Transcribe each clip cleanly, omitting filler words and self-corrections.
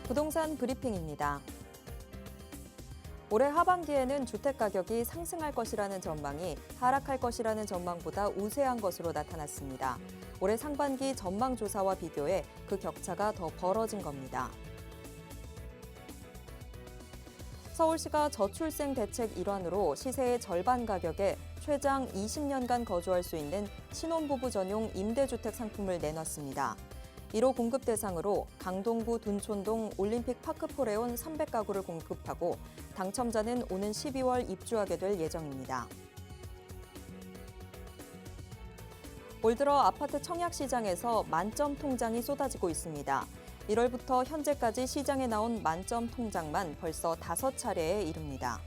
부동산 브리핑입니다. 올해 하반기에는 주택 가격이 상승할 것이라는 전망이 하락할 것이라는 전망보다 우세한 것으로 나타났습니다. 올해 상반기 전망 조사와 비교해 그 격차가 더 벌어진 겁니다. 서울시가 저출생 대책 일환으로 시세의 절반 가격에 최장 20년간 거주할 수 있는 신혼부부 전용 임대주택 상품을 내놨습니다. 1호 공급 대상으로 강동구 둔촌동 올림픽 파크폴에 온 300가구를 공급하고 당첨자는 오는 12월 입주하게 될 예정입니다. 올 들어 아파트 청약 시장에서 만점 통장이 쏟아지고 있습니다. 1월부터 현재까지 시장에 나온 만점 통장만 벌써 5차례에 이릅니다.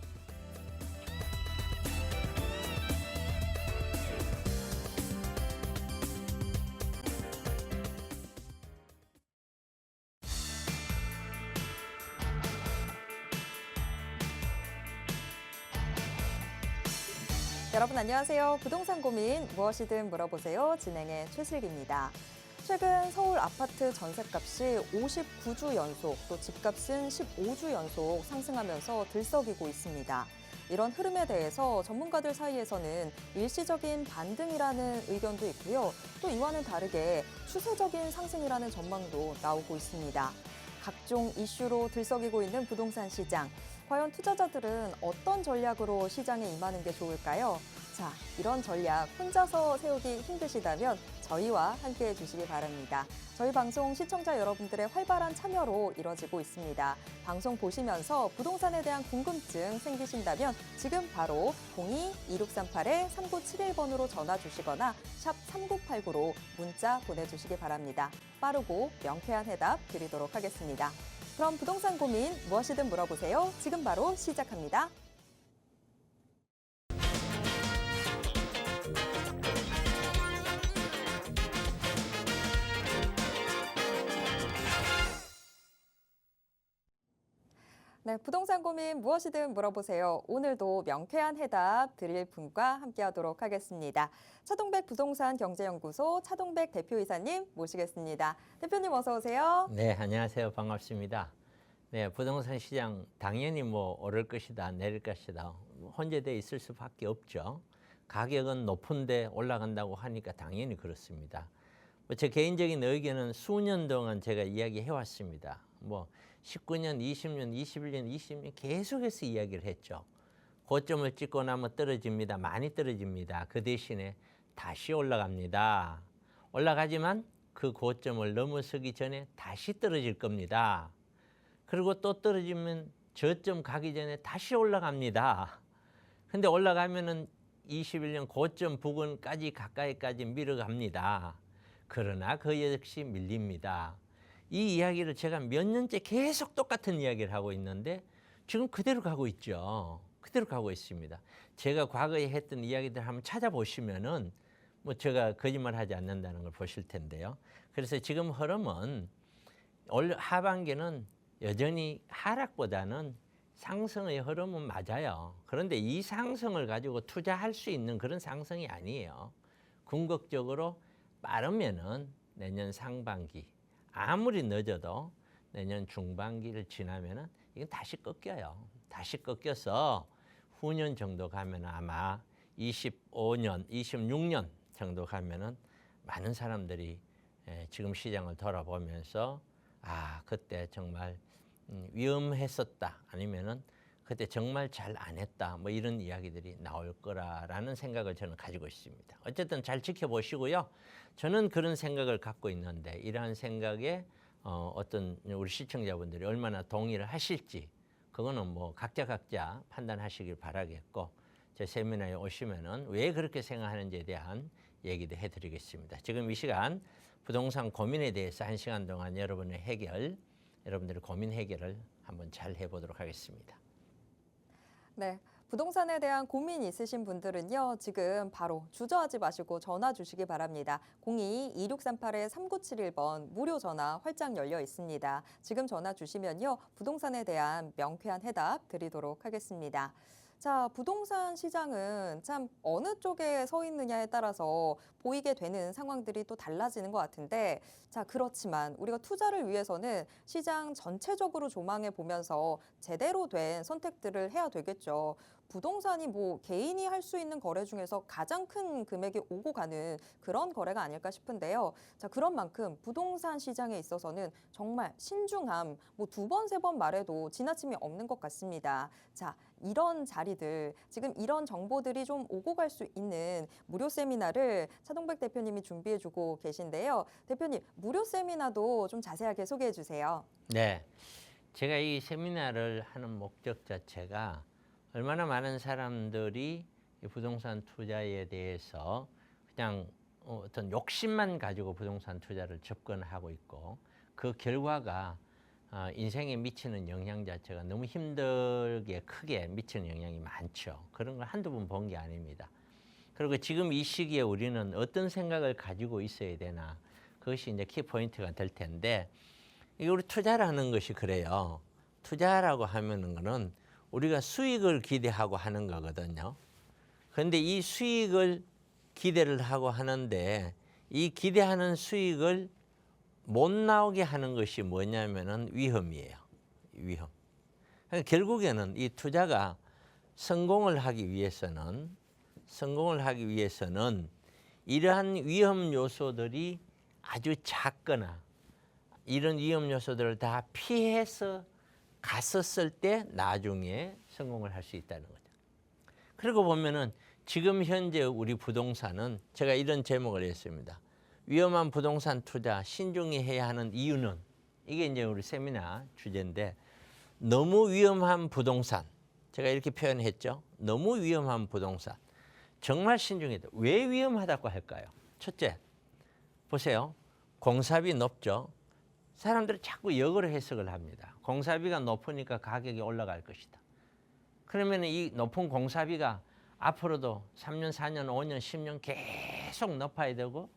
여러분 안녕하세요. 부동산 고민 무엇이든 물어보세요. 진행의 최슬기입니다. 최근 서울 아파트 전셋값이 59주 연속, 또 집값은 15주 연속 상승하면서 들썩이고 있습니다. 이런 흐름에 대해서 전문가들 사이에서는 일시적인 반등이라는 의견도 있고요. 또 이와는 다르게 추세적인 상승이라는 전망도 나오고 있습니다. 각종 이슈로 들썩이고 있는 부동산 시장. 과연 투자자들은 어떤 전략으로 시장에 임하는 게 좋을까요? 자, 이런 전략 혼자서 세우기 힘드시다면 저희와 함께해 주시기 바랍니다. 저희 방송 시청자 여러분들의 활발한 참여로 이뤄지고 있습니다. 방송 보시면서 부동산에 대한 궁금증 생기신다면 지금 바로 02-2638-3971번으로 전화 주시거나 샵 3989로 문자 보내주시기 바랍니다. 빠르고 명쾌한 해답 드리도록 하겠습니다. 그럼 부동산 고민 무엇이든 물어보세요. 지금 바로 시작합니다. 네, 부동산 고민 무엇이든 물어보세요. 오늘도 명쾌한 해답 드릴 분과 함께하도록 하겠습니다. 차동백 부동산 경제연구소 차동백 대표이사님 모시겠습니다. 대표님 어서 오세요. 네, 안녕하세요. 반갑습니다. 네, 부동산 시장 당연히 오를 것이다, 내릴 것이다. 혼재돼 있을 수밖에 없죠. 가격은 높은데 올라간다고 하니까 당연히 그렇습니다. 제 개인적인 의견은 수년 동안 제가 이야기해 왔습니다. 19년, 20년, 21년, 20년 계속해서 이야기를 했죠. 고점을 찍고 나면 떨어집니다. 많이 떨어집니다. 그 대신에 다시 올라갑니다. 올라가지만 그 고점을 넘어서기 전에 다시 떨어질 겁니다. 그리고 또 떨어지면 저점 가기 전에 다시 올라갑니다. 근데 올라가면은 21년 고점 부근까지 가까이까지 밀어갑니다. 그러나 그 역시 밀립니다. 이 이야기를 제가 몇 년째 계속 똑같은 이야기를 하고 있는데 지금 그대로 가고 있죠. 그대로 가고 있습니다. 제가 과거에 했던 이야기들 한번 찾아보시면은 제가 거짓말하지 않는다는 걸 보실 텐데요. 그래서 지금 흐름은 올 하반기는 여전히 하락보다는 상승의 흐름은 맞아요. 그런데 이 상승을 가지고 투자할 수 있는 그런 상승이 아니에요. 궁극적으로 빠르면은 내년 상반기, 아무리 늦어도 내년 중반기를 지나면은 이건 다시 꺾여요. 다시 꺾여서 후년 정도 가면 아마 25년, 26년 정도 가면은 많은 사람들이 지금 시장을 돌아보면서 그때 정말 위험했었다, 아니면은 그때 정말 잘 안 했다, 이런 이야기들이 나올 거라는 생각을 저는 가지고 있습니다. 어쨌든 잘 지켜보시고요. 저는 그런 생각을 갖고 있는데 이러한 생각에 어떤 우리 시청자분들이 얼마나 동의를 하실지 그거는 각자 판단하시길 바라겠고, 제 세미나에 오시면은 왜 그렇게 생각하는지에 대한 얘기도 해드리겠습니다. 지금 이 시간 부동산 고민에 대해서 1시간 동안 여러분들의 고민 해결을 한번 잘 해보도록 하겠습니다. 네, 부동산에 대한 고민 있으신 분들은요. 지금 바로 주저하지 마시고 전화 주시기 바랍니다. 02-2638-3971번 무료 전화 활짝 열려 있습니다. 지금 전화 주시면요. 부동산에 대한 명쾌한 해답 드리도록 하겠습니다. 자, 부동산 시장은 참 어느 쪽에 서 있느냐에 따라서 보이게 되는 상황들이 또 달라지는 것 같은데, 자, 그렇지만 우리가 투자를 위해서는 시장 전체적으로 조망해 보면서 제대로 된 선택들을 해야 되겠죠. 부동산이 뭐 개인이 할 수 있는 거래 중에서 가장 큰 금액이 오고 가는 그런 거래가 아닐까 싶은데요. 자, 그런 만큼 부동산 시장에 있어서는 정말 신중함, 뭐 두 번, 세 번 말해도 지나침이 없는 것 같습니다. 자, 이런 자리들, 지금 이런 정보들이 좀 오고 갈 수 있는 무료 세미나를 차동백 대표님이 준비해주고 계신데요. 대표님, 무료 세미나도 좀 자세하게 소개해 주세요. 네, 제가 이 세미나를 하는 목적 자체가 얼마나 많은 사람들이 이 부동산 투자에 대해서 그냥 어떤 욕심만 가지고 부동산 투자를 접근하고 있고 그 결과가 인생에 미치는 영향 자체가 너무 힘들게 크게 미치는 영향이 많죠. 그런 걸 한두 번 본 게 아닙니다. 그리고 지금 이 시기에 우리는 어떤 생각을 가지고 있어야 되나 그것이 이제 키포인트가 될 텐데 이게 우리 투자라는 것이 그래요. 투자라고 하면은 거는 우리가 수익을 기대하고 하는 거거든요. 그런데 이 수익을 기대를 하고 하는데 이 기대하는 수익을 못 나오게 하는 것이 뭐냐면은 위험이에요. 위험. 그러니까 결국에는 이 투자가 성공을 하기 위해서는 이러한 위험 요소들이 아주 작거나 이런 위험 요소들을 다 피해서 갔었을 때 나중에 성공을 할 수 있다는 거죠. 그리고 보면은 지금 현재 우리 부동산은 제가 이런 제목을 했습니다. 위험한 부동산 투자 신중히 해야 하는 이유는 이게 이제 우리 세미나 주제인데 너무 위험한 부동산 제가 이렇게 표현했죠. 너무 위험한 부동산 정말 신중해야 돼. 왜 위험하다고 할까요? 첫째 보세요. 공사비 높죠. 사람들이 자꾸 역으로 해석을 합니다. 공사비가 높으니까 가격이 올라갈 것이다. 그러면 이 높은 공사비가 앞으로도 3년, 4년, 5년, 10년 계속 높아야 되고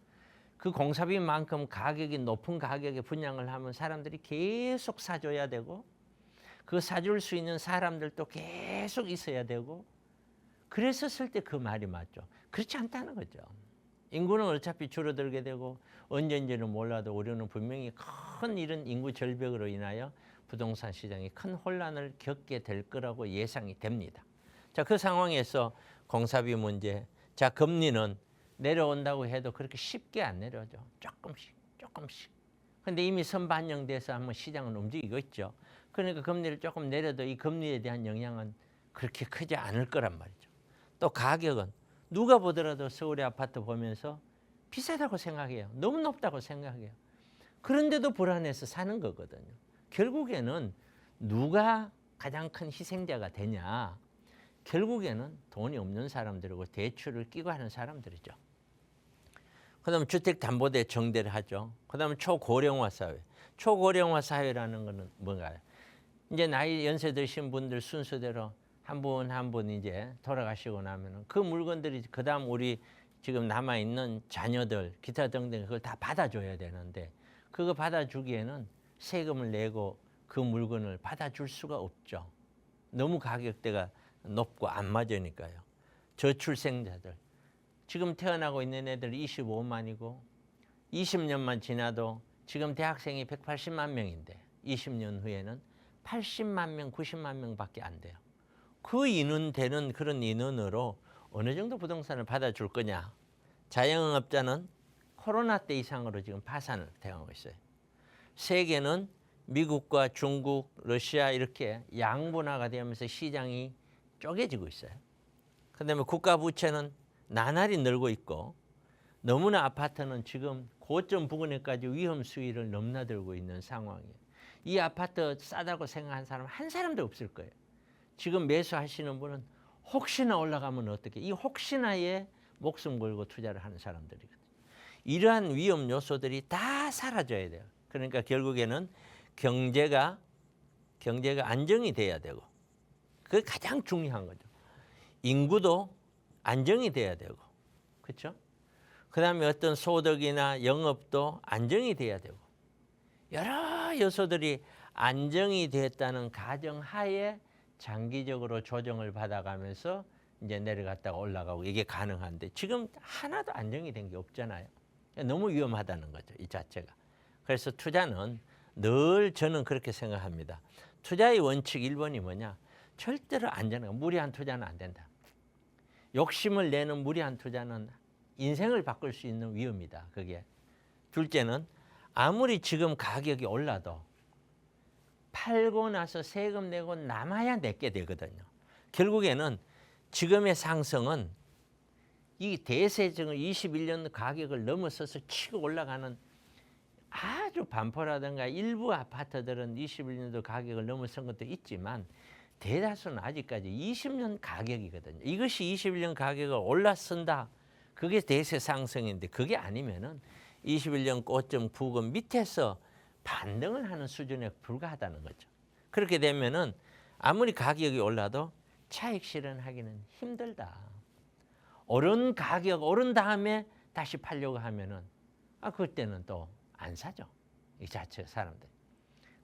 그 공사비만큼 가격이 높은 가격에 분양을 하면 사람들이 계속 사줘야 되고 그 사줄 수 있는 사람들도 계속 있어야 되고 그랬었을 때 그 말이 맞죠. 그렇지 않다는 거죠. 인구는 어차피 줄어들게 되고 언젠지는 몰라도 우리는 분명히 큰 이런 인구 절벽으로 인하여 부동산 시장이 큰 혼란을 겪게 될 거라고 예상이 됩니다. 자, 그 상황에서 공사비 문제, 자 금리는 내려온다고 해도 그렇게 쉽게 안 내려오죠. 조금씩. 근데 이미 선반영돼서 한번 시장은 움직이고 있죠. 그러니까 금리를 조금 내려도 이 금리에 대한 영향은 그렇게 크지 않을 거란 말이죠. 또 가격은 누가 보더라도 서울의 아파트 보면서 비싸다고 생각해요. 너무 높다고 생각해요. 그런데도 불안해서 사는 거거든요. 결국에는 누가 가장 큰 희생자가 되냐. 결국에는 돈이 없는 사람들이고 대출을 끼고 하는 사람들이죠. 그다음 주택담보대 정대를 하죠. 그다음 초고령화 사회. 초고령화 사회라는 거는 뭔가요? 이제 나이 연세 드신 분들 순서대로 한 분 한 분 이제 돌아가시고 나면은 그 물건들이 그다음 우리 지금 남아 있는 자녀들 기타 등등 그걸 다 받아줘야 되는데 그거 받아주기에는 세금을 내고 그 물건을 받아줄 수가 없죠. 너무 가격대가 높고 안 맞으니까요. 저출생자들 지금 태어나고 있는 애들 25만이고 20년만 지나도 지금 대학생이 180만 명인데 20년 후에는 80만 명, 90만 명밖에 안 돼요. 그 인원 되는 그런 인원으로 어느 정도 부동산을 받아줄 거냐. 자영업자는 코로나 때 이상으로 지금 파산을 당하고 있어요. 세계는 미국과 중국, 러시아 이렇게 양분화가 되면서 시장이 쪼개지고 있어요. 그다음에 국가 부채는 나날이 늘고 있고 너무나 아파트는 지금 고점 부근에까지 위험 수위를 넘나들고 있는 상황이에요. 이 아파트 싸다고 생각한 사람 한 사람도 없을 거예요. 지금 매수하시는 분은 혹시나 올라가면 어떻게 이 혹시나에 목숨 걸고 투자를 하는 사람들이거든요. 이러한 위험 요소들이 다 사라져야 돼요. 그러니까 결국에는 경제가 안정이 돼야 되고 그게 가장 중요한 거죠. 인구도 안정이 돼야 되고 그렇죠? 그다음에 어떤 소득이나 영업도 안정이 돼야 되고 여러 요소들이 안정이 됐다는 가정하에 장기적으로 조정을 받아가면서 이제 내려갔다가 올라가고 이게 가능한데 지금 하나도 안정이 된 게 없잖아요. 너무 위험하다는 거죠, 이 자체가. 그래서 투자는 늘 저는 그렇게 생각합니다. 투자의 원칙 1번이 뭐냐? 절대로 안전하고 무리한 투자는 안 된다. 욕심을 내는 무리한 투자는 인생을 바꿀 수 있는 위험이다. 그게. 둘째는 아무리 지금 가격이 올라도 팔고 나서 세금 내고 남아야 내게 되거든요. 결국에는 지금의 상승은 이 대세적인 21년 가격을 넘어서서 치고 올라가는 아주 반포라든가 일부 아파트들은 21년도 가격을 넘어선 것도 있지만 대다수는 아직까지 20년 가격이거든요. 이것이 21년 가격을 올라선다. 그게 대세 상승인데 그게 아니면은 21년 고점 부근 밑에서 반등을 하는 수준에 불과하다는 거죠. 그렇게 되면은 아무리 가격이 올라도 차익 실현하기는 힘들다. 오른 가격 오른 다음에 다시 팔려고 하면은 그때는 또 안 사죠. 이 자체 사람들.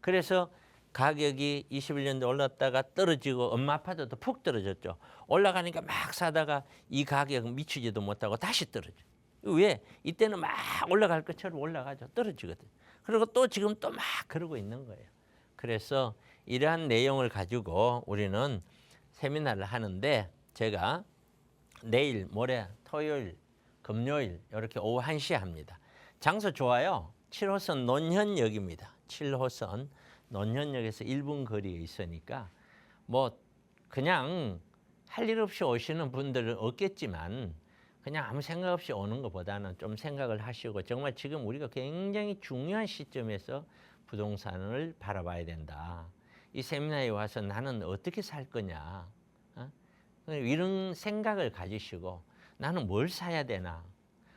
그래서 가격이 21년도 올랐다가 떨어지고 엄마 아파트도 푹 떨어졌죠. 올라가니까 막 사다가 이 가격 미치지도 못하고 다시 떨어져. 왜? 이때는 막 올라갈 것처럼 올라가죠. 떨어지거든. 그리고 또 지금 또 막 그러고 있는 거예요. 그래서 이러한 내용을 가지고 우리는 세미나를 하는데 제가 내일, 모레, 토요일, 금요일 이렇게 오후 1시에 합니다. 장소 좋아요. 7호선 논현역입니다. 7호선 논현역에서 1분 거리에 있으니까 뭐 그냥 할 일 없이 오시는 분들은 없겠지만 그냥 아무 생각 없이 오는 것보다는 좀 생각을 하시고 정말 지금 우리가 굉장히 중요한 시점에서 부동산을 바라봐야 된다. 이 세미나에 와서 나는 어떻게 살 거냐. 이런 생각을 가지시고 나는 뭘 사야 되나.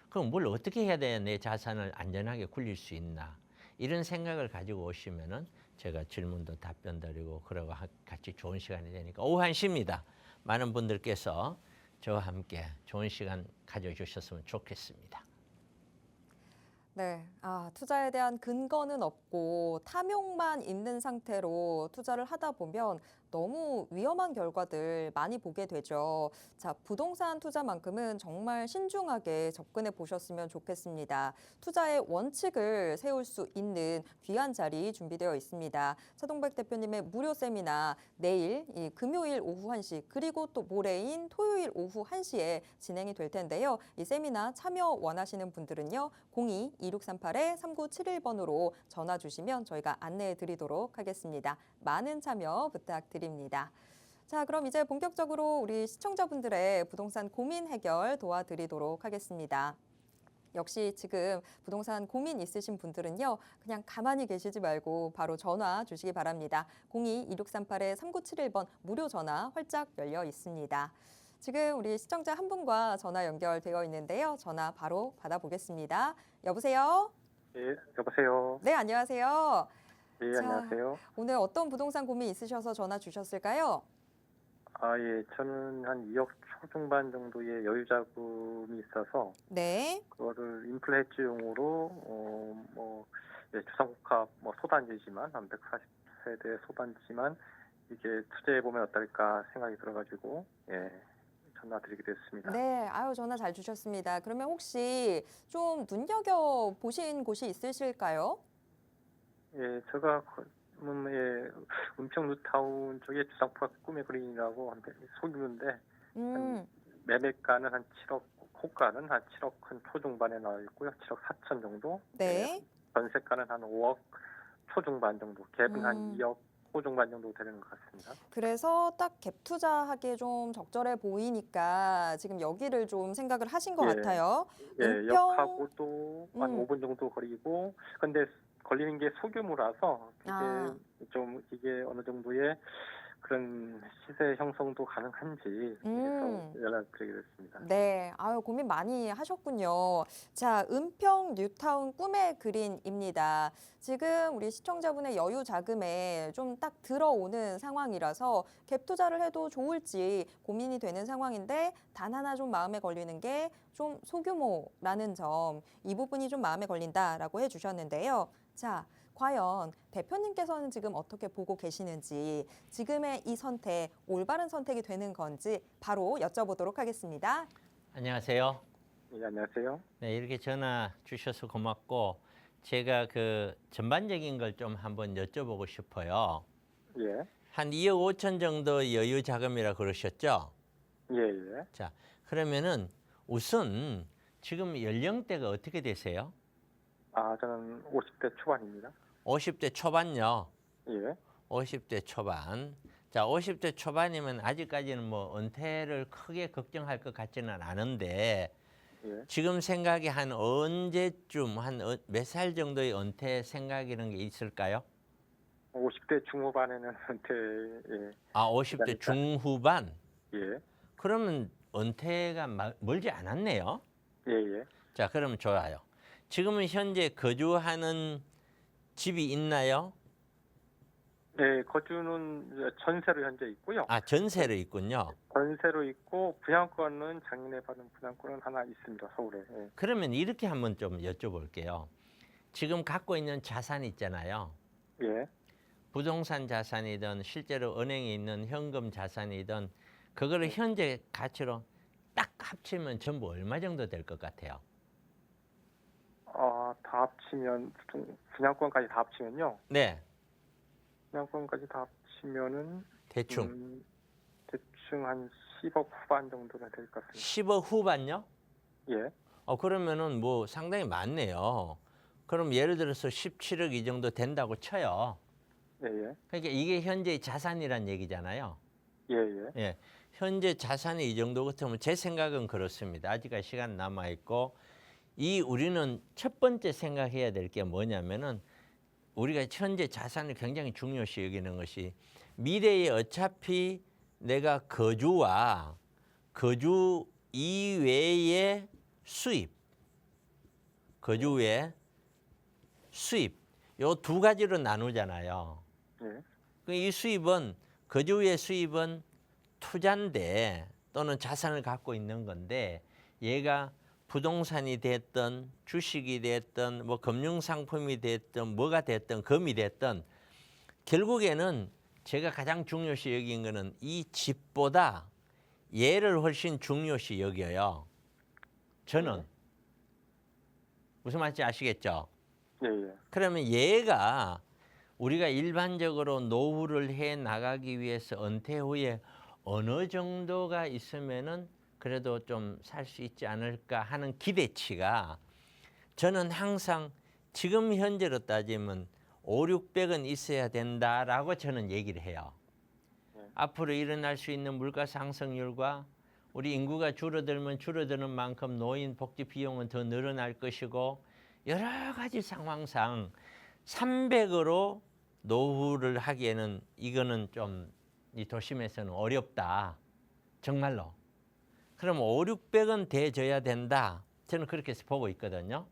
그럼 뭘 어떻게 해야 돼야 내 자산을 안전하게 굴릴 수 있나. 이런 생각을 가지고 오시면은 제가 질문도 답변 드리고 그러고 같이 좋은 시간이 되니까 오후 1시입니다. 많은 분들께서 저와 함께 좋은 시간 가져주셨으면 좋겠습니다. 네, 투자에 대한 근거는 없고 탐욕만 있는 상태로 투자를 하다 보면 너무 위험한 결과들 많이 보게 되죠. 자, 부동산 투자만큼은 정말 신중하게 접근해 보셨으면 좋겠습니다. 투자의 원칙을 세울 수 있는 귀한 자리 준비되어 있습니다. 차동백 대표님의 무료 세미나 내일 금요일 오후 1시 그리고 또 모레인 토요일 오후 1시에 진행이 될 텐데요. 이 세미나 참여 원하시는 분들은요. 02-2638-3971번으로 전화 주시면 저희가 안내해 드리도록 하겠습니다. 많은 참여 부탁드립니다. 자, 그럼 이제 본격적으로 우리 시청자분들의 부동산 고민 해결 도와드리도록 하겠습니다. 역시 지금 부동산 고민 있으신 분들은요. 그냥 가만히 계시지 말고 바로 전화 주시기 바랍니다. 02-2638-3971번 무료 전화 활짝 열려 있습니다. 지금 우리 시청자 한 분과 전화 연결되어 있는데요. 전화 바로 받아보겠습니다. 여보세요? 예, 여보세요. 네, 안녕하세요. 예, 자, 안녕하세요. 오늘 어떤 부동산 고민 있으셔서 전화 주셨을까요? 예, 저는 한 2억 초중반 정도의 여유 자금이 있어서 네. 그거를 인플레 헤지용으로 주상복합 소단지지만 한 140세대 소단지지만 이게 투자해 보면 어떨까 생각이 들어가지고 전화드리게 됐습니다. 네, 전화 잘 주셨습니다. 그러면 혹시 좀 눈여겨 보신 곳이 있으실까요? 예, 제가 은평 뉴타운 쪽에 주상복합 꿈의 그린이라고 속이는데 매매가는 한 7억, 호가는 한 7억 한 초중반에 나와 있고요. 7억 4천 정도. 네. 전세가는 한 5억 초중반 정도. 갭은 한 2억 초중반 정도 되는 것 같습니다. 그래서 딱 갭 투자하기에 좀 적절해 보이니까 지금 여기를 좀 생각을 하신 것 같아요. 예, 역하고도 한 5분 정도 거리고, 근데 걸리는 게 소규모라서 이게 어느 정도의 그런 시세 형성도 가능한지 그래서 연락드리게 됐습니다. 네, 고민 많이 하셨군요. 자, 은평 뉴타운 꿈의 그린입니다. 지금 우리 시청자분의 여유 자금에 좀 딱 들어오는 상황이라서 갭 투자를 해도 좋을지 고민이 되는 상황인데 단 하나 좀 마음에 걸리는 게 좀 소규모라는 점, 이 부분이 좀 마음에 걸린다라고 해주셨는데요. 자, 과연 대표님께서는 지금 어떻게 보고 계시는지, 지금의 이 선택, 올바른 선택이 되는 건지 바로 여쭤보도록 하겠습니다. 안녕하세요. 예, 안녕하세요. 네, 이렇게 전화 주셔서 고맙고 제가 그 전반적인 걸 좀 한번 여쭤보고 싶어요. 예, 한 2억 5천 정도 여유 자금이라 그러셨죠? 예, 예. 자, 그러면은 우선 지금 연령대가 어떻게 되세요? 저는 50대 초반입니다. 50대 초반요. 예, 50대 초반. 자, 50대 초반이면 아직까지는 뭐 은퇴를 크게 걱정할 것 같지는 않은데 예. 지금 생각이 한 언제쯤 한 몇 살 정도의 은퇴 생각이라는 게 있을까요? 50대 중후반에는 은퇴, 예, 50대 그러니까- 중후반. 예, 그러면 은퇴가 멀지 않았네요. 예, 예. 자, 그러면 좋아요. 지금은 현재 거주하는 집이 있나요? 네, 거주는 전세로 현재 있고요. 전세로 있군요. 전세로 있고 분양권은 작년에 받은 분양권은 하나 있습니다. 서울에. 예. 그러면 이렇게 한번 좀 여쭤볼게요. 지금 갖고 있는 자산이 있잖아요. 예. 부동산 자산이든 실제로 은행에 있는 현금 자산이든 그거를 현재 가치로 딱 합치면 전부 얼마 정도 될 것 같아요? 다 합치면 분양권까지 다 합치면요. 네, 분양권까지 다 합치면은 대충 대충 한 10억 후반 정도가 될 것 같습니다. 10억 후반요? 예. 그러면은 뭐 상당히 많네요. 그럼 예를 들어서 17억 이 정도 된다고 쳐요. 예, 예. 그러니까 이게 현재의 자산이란 얘기잖아요. 예, 예. 예, 현재 자산이 이 정도 같으면 제 생각은 그렇습니다. 아직까지 시간 남아 있고 우리는 첫 번째 생각해야 될 게 뭐냐면은 우리가 현재 자산을 굉장히 중요시 여기는 것이 미래에 어차피 내가 거주와 거주 이외의 수입, 거주 외 수입 요 두 가지로 나누잖아요. 예. 이 수입은 거주 외 수입은 투자인데 또는 자산을 갖고 있는 건데 얘가 부동산이 됐든 주식이 됐든 뭐 금융상품이 됐든 뭐가 됐든 금이 됐든 결국에는 제가 가장 중요시 여긴 거는 이 집보다 얘를 훨씬 중요시 여겨요. 저는. 무슨 말인지 아시겠죠? 예, 예. 그러면 얘가 우리가 일반적으로 노후를 해 나가기 위해서 은퇴 후에 어느 정도가 있으면은 그래도 좀 살 수 있지 않을까 하는 기대치가 저는 항상 지금 현재로 따지면 5, 600은 있어야 된다라고 저는 얘기를 해요. 앞으로 일어날 수 있는 물가 상승률과 우리 인구가 줄어들면 줄어드는 만큼 노인 복지 비용은 더 늘어날 것이고 여러 가지 상황상 300으로 노후를 하기에는 이거는 좀 이 도심에서는 어렵다. 정말로. 그럼 5, 600은 돼줘야 된다. 저는 그렇게 보고 있거든요.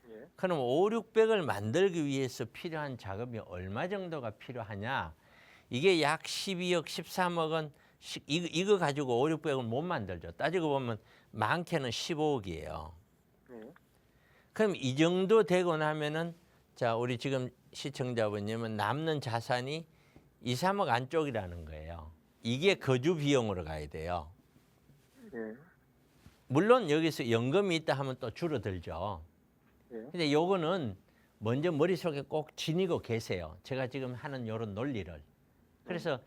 예. 그럼 5, 600을 만들기 위해서 필요한 자금이 얼마 정도가 필요하냐? 이게 약 12억, 13억은 이거 가지고 5, 600은 못 만들죠. 따지고 보면 많게는 15억이에요. 예. 그럼 이 정도 되고 나면은 자, 우리 지금 시청자분님은 남는 자산이 2, 3억 안쪽이라는 거예요. 이게 거주 비용으로 가야 돼요. 예. 물론 여기서 연금이 있다 하면 또 줄어들죠. 예. 근데 요거는 먼저 머릿속에 꼭 지니고 계세요. 제가 지금 하는 요런 논리를. 그래서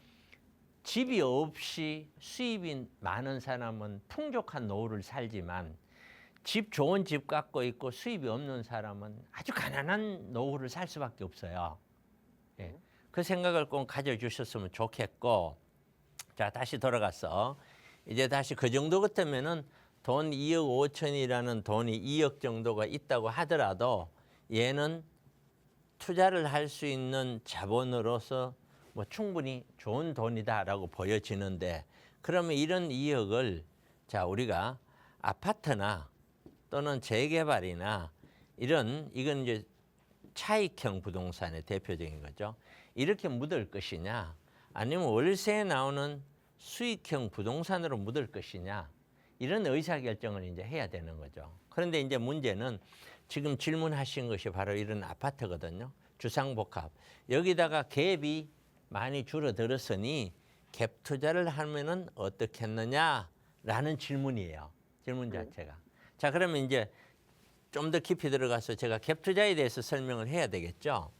집이 없이 수입이 많은 사람은 풍족한 노후를 살지만 좋은 집 갖고 있고 수입이 없는 사람은 아주 가난한 노후를 살 수밖에 없어요. 예. 그 생각을 꼭 가져주셨으면 좋겠고, 자, 다시 돌아가서 이제 다시 그 정도 같으면은 돈 2억 5천이라는 돈이 2억 정도가 있다고 하더라도 얘는 투자를 할 수 있는 자본으로서 뭐 충분히 좋은 돈이다라고 보여지는데, 그러면 이런 2억을 자, 우리가 아파트나 또는 재개발이나 이건 이제 차익형 부동산의 대표적인 거죠. 이렇게 묻을 것이냐, 아니면 월세에 나오는 수익형 부동산으로 묻을 것이냐, 이런 의사결정을 이제 해야 되는 거죠. 그런데 이제 문제는 지금 질문하신 것이 바로 이런 아파트거든요. 주상복합. 여기다가 갭이 많이 줄어들었으니 갭 투자를 하면은 어떻겠느냐라는 질문이에요. 질문 자체가. 자, 그러면 이제 좀 더 깊이 들어가서 제가 갭 투자에 대해서 설명을 해야 되겠죠.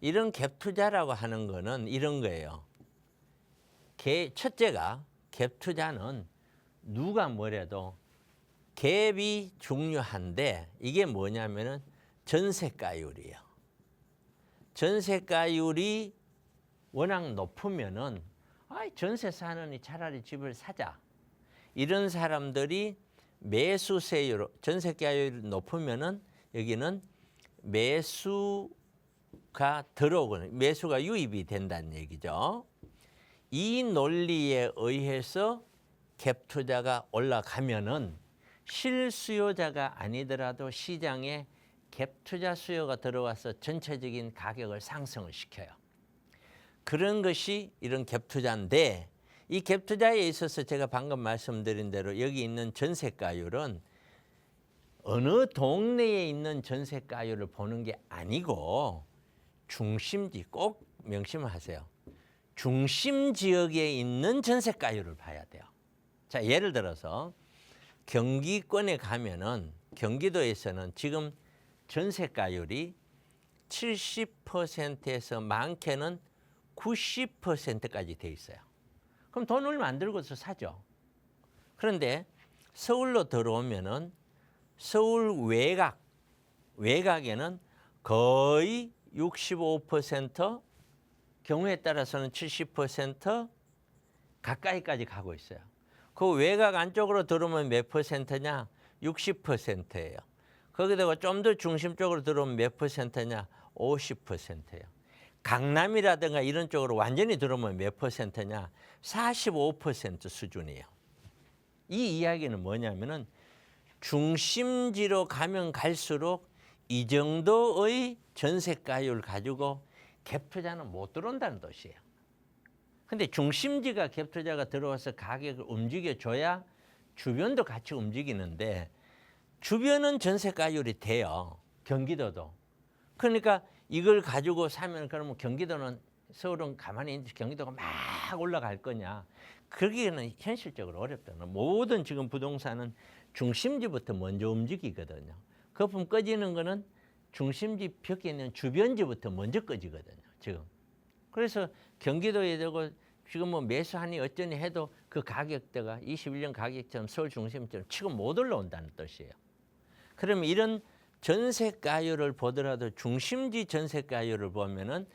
이런 갭 투자라고 하는 거는 이런 거예요. 첫째가 갭 투자는 누가 뭐래도 갭이 중요한데 이게 뭐냐면은 전세가율이에요. 전세가율이 워낙 높으면은 전세 사느니 차라리 집을 사자. 이런 사람들이 매수세율, 전세가율이 높으면은 여기는 매수가 들어오거나 매수가 유입이 된다는 얘기죠. 이 논리에 의해서 갭 투자가 올라가면은 실수요자가 아니더라도 시장에 갭 투자 수요가 들어와서 전체적인 가격을 상승을 시켜요. 그런 것이 이런 갭 투자인데 이 갭 투자에 있어서 제가 방금 말씀드린 대로 여기 있는 전세가율은 어느 동네에 있는 전세가율을 보는 게 아니고 중심지 꼭 명심하세요. 중심 지역에 있는 전세가율을 봐야 돼요. 자, 예를 들어서 경기권에 가면은 경기도에서는 지금 전세가율이 70%에서 많게는 90%까지 돼 있어요. 그럼 돈을 만들고서 사죠. 그런데 서울로 들어오면은 서울 외곽에는 거의 65%, 경우에 따라서는 70% 가까이까지 가고 있어요. 그 외곽 안쪽으로 들어오면 몇 퍼센트냐? 60%예요. 거기다가 좀 더 중심 쪽으로 들어오면 몇 퍼센트냐? 50%예요. 강남이라든가 이런 쪽으로 완전히 들어오면 몇 퍼센트냐? 45% 수준이에요. 이 이야기는 뭐냐면은 중심지로 가면 갈수록 이 정도의 전세가율 가지고 갭 투자는 못 들어온다는 뜻이에요. 근데 중심지가 갭 투자가 들어와서 가격을 움직여줘야 주변도 같이 움직이는데 주변은 전세가율이 돼요. 경기도도. 그러니까 이걸 가지고 사면 그러면 경기도는 서울은 가만히 있는데 경기도가 막 올라갈 거냐. 그러기에는 현실적으로 어렵다는. 모든 지금 부동산은 중심지부터 먼저 움직이거든요. 거품 꺼지는 거는 중심지 벽에 있는 주변지부터 먼저 꺼지거든요. 지금. 그래서 경기도에 되고 지금 뭐 매수하니 어쩌니 해도 그 가격대가 21년 가격처럼 서울 중심처럼 치고 못 올라온다는 뜻이에요. 그러면 이런 전세가율을 보더라도 중심지 전세가율을 보면은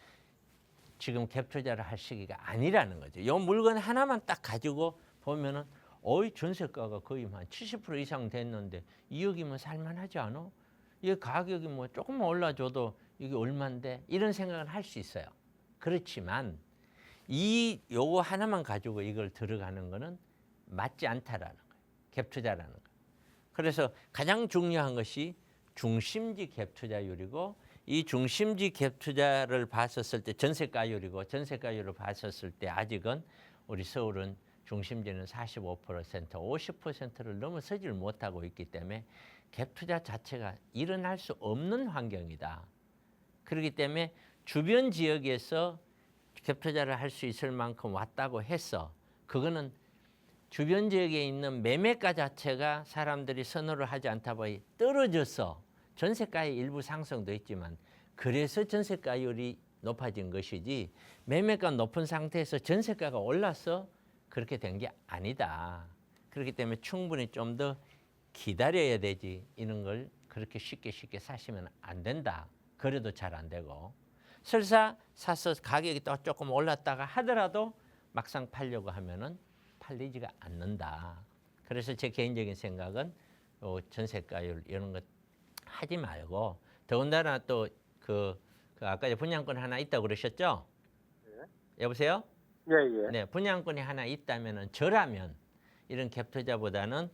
지금 갭 투자를 할 시기가 아니라는 거죠. 이 물건 하나만 딱 가지고 보면은 전세가가 거의 한 70% 이상 됐는데 2억이면 살만하지 않아? 이 가격이 뭐 조금만 올라줘도 이게 얼마인데? 이런 생각을 할 수 있어요. 그렇지만 요거 하나만 가지고 이걸 들어가는 거는 맞지 않다라는 거예요. 갭 투자라는 거. 그래서 가장 중요한 것이 중심지 갭 투자율이고 이 중심지 갭 투자를 봤었을 때 전세가율이고 전세가율을 봤었을 때 아직은 우리 서울은 중심지는 45%, 50%를 넘어서지를 못하고 있기 때문에 갭 투자 자체가 일어날 수 없는 환경이다. 그렇기 때문에 주변 지역에서 갭 투자를 할 수 있을 만큼 왔다고 해서 그거는 주변 지역에 있는 매매가 자체가 사람들이 선호를 하지 않다 보니 떨어져서 전세가의 일부 상승도 있지만 그래서 전세가율이 높아진 것이지 매매가 높은 상태에서 전세가가 올라서 그렇게 된 게 아니다. 그렇기 때문에 충분히 좀 더 기다려야 되지 이런 걸 그렇게 쉽게 사시면 안 된다. 그래도 잘 안 되고 설사 사서 가격이 또 조금 올랐다가 하더라도 막상 팔려고 하면은 팔리지가 않는다. 그래서 제 개인적인 생각은 전세가율 이런 것 하지 말고 더군다나 또 그 아까 분양권 하나 있다고 그러셨죠? 네. 여보세요? 예. 네, 분양권이 하나 있다면은 저라면 이런 갭 투자보다는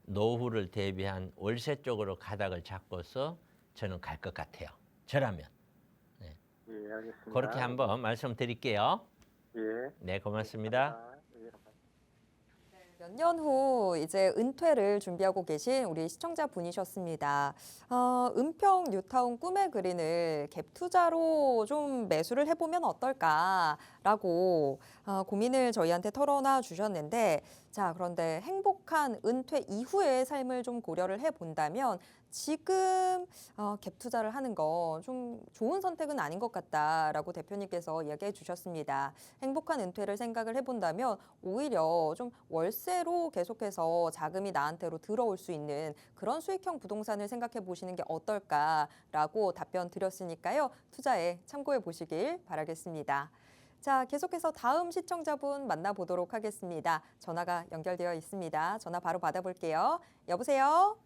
노후를 대비한 월세 쪽으로 가닥을 잡고서 저는 갈 것 같아요. 저라면. 네. 예, 알겠습니다. 그렇게 한번 말씀드릴게요. 예. 네, 고맙습니다. 예, 감사합니다. 몇 년 후 이제 은퇴를 준비하고 계신 우리 시청자분이셨습니다. 은평 뉴타운 꿈의 그린을 갭 투자로 좀 매수를 해보면 어떨까라고 고민을 저희한테 털어놔 주셨는데, 자, 그런데 행복한 은퇴 이후의 삶을 좀 고려를 해본다면 지금 갭 투자를 하는 거 좀 좋은 선택은 아닌 것 같다라고 대표님께서 이야기해 주셨습니다. 행복한 은퇴를 생각을 해본다면 오히려 좀 월세로 계속해서 자금이 나한테로 들어올 수 있는 그런 수익형 부동산을 생각해 보시는 게 어떨까라고 답변 드렸으니까요. 투자에 참고해 보시길 바라겠습니다. 자, 계속해서 다음 시청자분 만나보도록 하겠습니다. 전화가 연결되어 있습니다. 전화 바로 받아볼게요. 여보세요?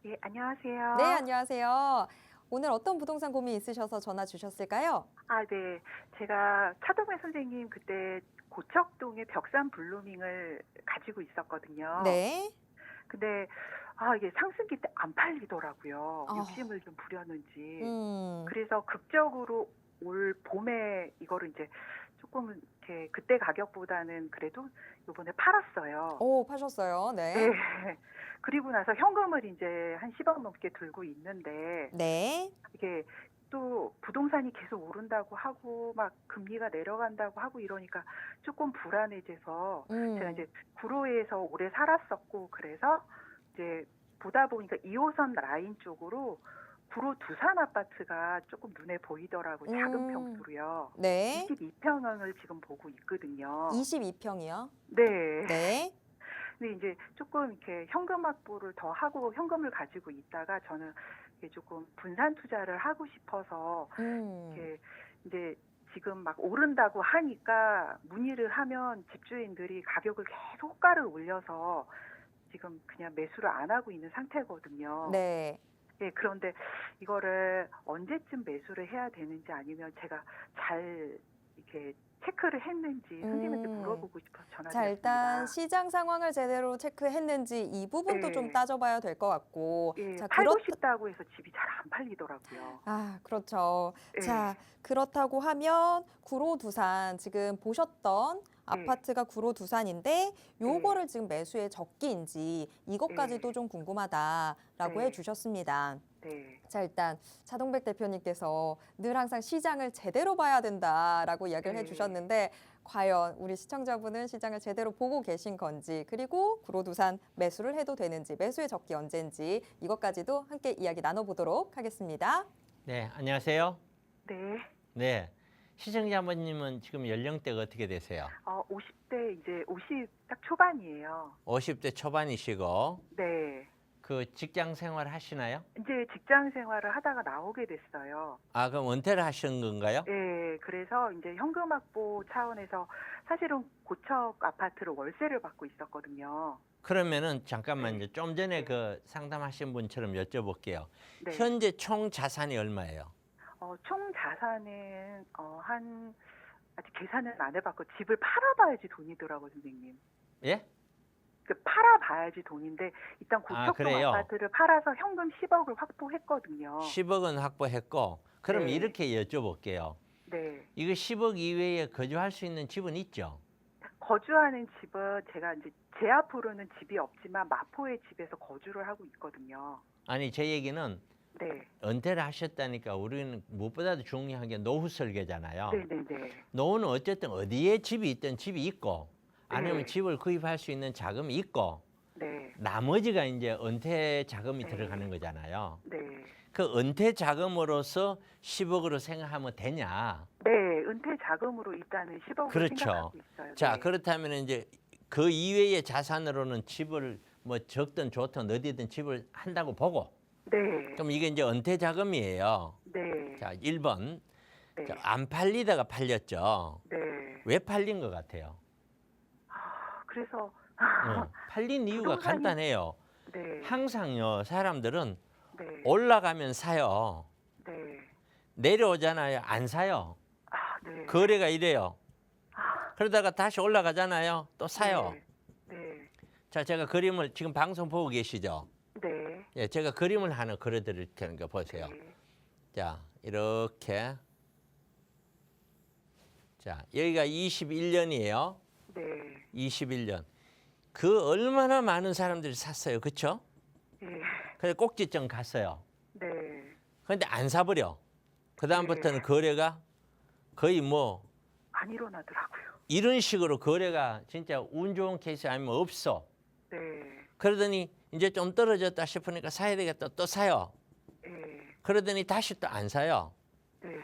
예, 안녕하세요. 네, 안녕하세요. 오늘 어떤 부동산 고민 있으셔서 전화 주셨을까요? 아, 네. 제가 차동현 선생님 그때 고척동의 벽산 블루밍을 가지고 있었거든요. 네. 근데 이게 상승기 때 안 팔리더라고요. 아. 욕심을 좀 부렸는지. 음. 그래서 극적으로 올 봄에 이거를 이제 조금 이렇게 그때 가격보다는 그래도 요번에 팔았어요. 오, 파셨어요. 네. 네. 그리고 나서 현금을 이제 한 10억 넘게 들고 있는데 네. 이게 또 부동산이 계속 오른다고 하고 막 금리가 내려간다고 하고 이러니까 조금 불안해져서 제가 이제 구로에서 오래 살았었고 그래서 이제 보다 보니까 2호선 라인 쪽으로 구로 두산 아파트가 조금 눈에 보이더라고요. 작은 평수로요. 네. 22평을 지금 보고 있거든요. 22평이요? 네. 네. 근데 이제 조금 이렇게 현금 확보를 더 하고 현금을 가지고 있다가 저는 이게 조금 분산 투자를 하고 싶어서 이렇게 이제 지금 막 오른다고 하니까 문의를 하면 집주인들이 가격을 계속 호가를 올려서 지금 그냥 매수를 안 하고 있는 상태거든요. 네. 예, 그런데 이거를 언제쯤 매수를 해야 되는지 아니면 제가 잘 이렇게 체크를 했는지 선생님한테 물어보고 싶어서 자, 전화드렸습니다. 일단 시장 상황을 제대로 체크했는지 이 부분도 네. 좀 따져봐야 될 것 같고. 예, 자, 팔고 싶다고 해서 집이 잘 안 팔리더라고요. 아, 그렇죠. 예. 자, 그렇다고 하면 구로 두산 지금 보셨던 아파트가 구로 두산인데 요거를 지금 매수의 적기인지 이것까지도 좀 궁금하다라고 네. 해주셨습니다. 네. 자, 일단 차동백 대표님께서 늘 항상 시장을 제대로 봐야 된다라고 이야기를 네. 해주셨는데 과연 우리 시청자분은 시장을 제대로 보고 계신 건지, 그리고 구로두산 매수를 해도 되는지, 매수의 적기 언제인지 이것까지도 함께 이야기 나눠보도록 하겠습니다. 네, 안녕하세요. 네. 네, 시청자분님은 지금 연령대가 어떻게 되세요? 50대 이제 50 딱 초반이에요. 50대 초반이시고 네. 그 직장 생활 하시나요? 이제 직장 생활을 하다가 나오게 됐어요. 아, 그럼 은퇴를 하신 건가요? 네. 그래서 이제 현금 확보 차원에서 사실은 고척 아파트로 월세를 받고 있었거든요. 그러면은 잠깐만요. 좀 전에 그 상담하신 분처럼 여쭤볼게요. 네. 현재 총 자산이 얼마예요? 총 자산은 아직 계산은 안 해봤고 집을 팔아봐야지 돈이더라고요, 선생님. 예? 팔아봐야지 돈인데 일단 아, 고척동 그래요? 아파트를 팔아서 현금 10억을 확보했거든요. 10억은 확보했고, 그럼 네. 이렇게 여쭤볼게요. 네. 이거 10억 이외에 거주할 수 있는 집은 있죠? 거주하는 집은 제가 이제 제 앞으로는 집이 없지만 마포의 집에서 거주를 하고 있거든요. 아니, 제 얘기는 네. 은퇴를 하셨다니까 우리는 무엇보다도 중요한 게 노후 설계잖아요. 네네네. 노후는 어쨌든 어디에 집이 있든 집이 있고 아니면 네. 집을 구입할 수 있는 자금이 있고 네. 나머지가 이제 은퇴 자금이 네. 들어가는 거잖아요. 네. 그 은퇴 자금으로서 10억으로 생각하면 되냐? 네. 은퇴 자금으로 일단은 10억을 그렇죠. 생각하고 있어요. 자, 네. 그렇다면 이제 그 이외의 자산으로는 집을 뭐 적든 좋든 어디든 집을 한다고 보고, 네. 그럼 이게 이제 은퇴 자금이에요. 네. 자, 1번. 네. 자, 안 팔리다가 팔렸죠. 네. 왜 팔린 것 같아요? 그래서 팔린 이유가 부동산이- 간단해요. 네. 항상요, 사람들은 네. 올라가면 사요. 네. 내려오잖아요. 안 사요. 네. 거래가 이래요. 아, 그러다가 다시 올라가잖아요. 또 사요. 네. 네. 자, 제가 그림을 지금 방송 보고 계시죠? 네. 예, 제가 그림을 하나 그려드릴 테니까 보세요. 네. 자, 이렇게. 자, 여기가 21년이에요. 네. 21년. 그 얼마나 많은 사람들이 샀어요. 그렇죠? 예. 그래서 꼭지점 갔어요. 네. 그런데 안 사버려. 그다음부터는 네. 거래가 거의 뭐 안 일어나더라고요. 이런 식으로 거래가 진짜 운 좋은 케이스 아니면 없어. 네. 그러더니 이제 좀 떨어졌다 싶으니까 사야 되겠다. 또 사요. 예. 그러더니 다시 또 안 사요. 네.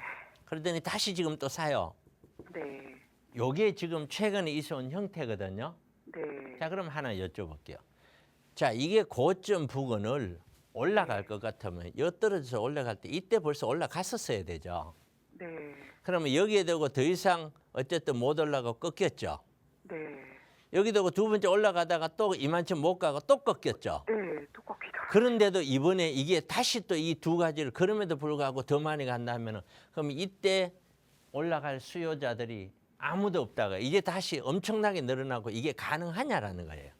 그러더니 다시 지금 또 사요. 네. 요게 지금 최근에 있어온 형태거든요. 네. 자, 그럼 하나 여쭤볼게요. 자, 이게 고점 부근을 올라갈 것 같으면 여 떨어져서 올라갈 때 이때 벌써 올라갔었어야 되죠. 네. 그러면 여기에 대고 더 이상 어쨌든 못 올라가고 꺾였죠. 네. 여기 대고 두 번째 올라가다가 또 이만큼 못 가고 또 꺾였죠. 네. 또 꺾이더라고요. 그런데도 이번에 이게 다시 또 이 두 가지를 그럼에도 불구하고 더 많이 간다면은 그럼 이때 올라갈 수요자들이 아무도 없다가 이제 다시 엄청나게 늘어나고 이게 가능하냐라는 거예요.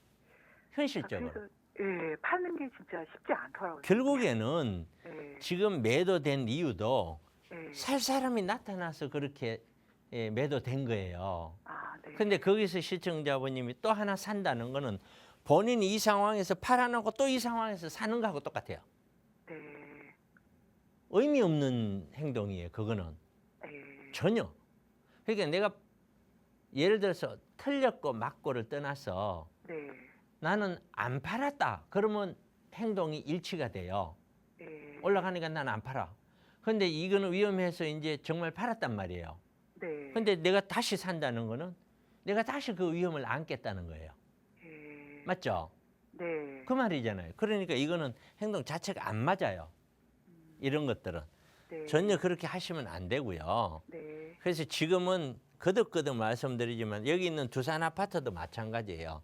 현실적으로. 그래서 예, 파는 게 진짜 쉽지 않더라고요. 결국에는 예. 지금 매도된 이유도 예. 살 사람이 나타나서 그렇게 매도된 거예요. 아, 네. 근데 거기서 시청자분님이 또 하나 산다는 거는 본인이 이 상황에서 팔아놓고 또 이 상황에서 사는 거하고 똑같아요. 네. 의미 없는 행동이에요. 그거는 예. 전혀. 그러니까 내가 예를 들어서 틀렸고 맞고를 떠나서 네. 나는 안 팔았다. 그러면 행동이 일치가 돼요. 예. 올라가니까 나는 안 팔아. 근데 이거는 위험해서 이제 정말 팔았단 말이에요. 네. 근데 내가 다시 산다는 거는 내가 다시 그 위험을 안겠다는 거예요. 예. 맞죠? 네. 그 말이잖아요. 그러니까 이거는 행동 자체가 안 맞아요. 이런 것들은. 네. 전혀 그렇게 하시면 안 되고요. 네. 그래서 지금은 거듭거듭 말씀드리지만 여기 있는 두산 아파트도 마찬가지예요.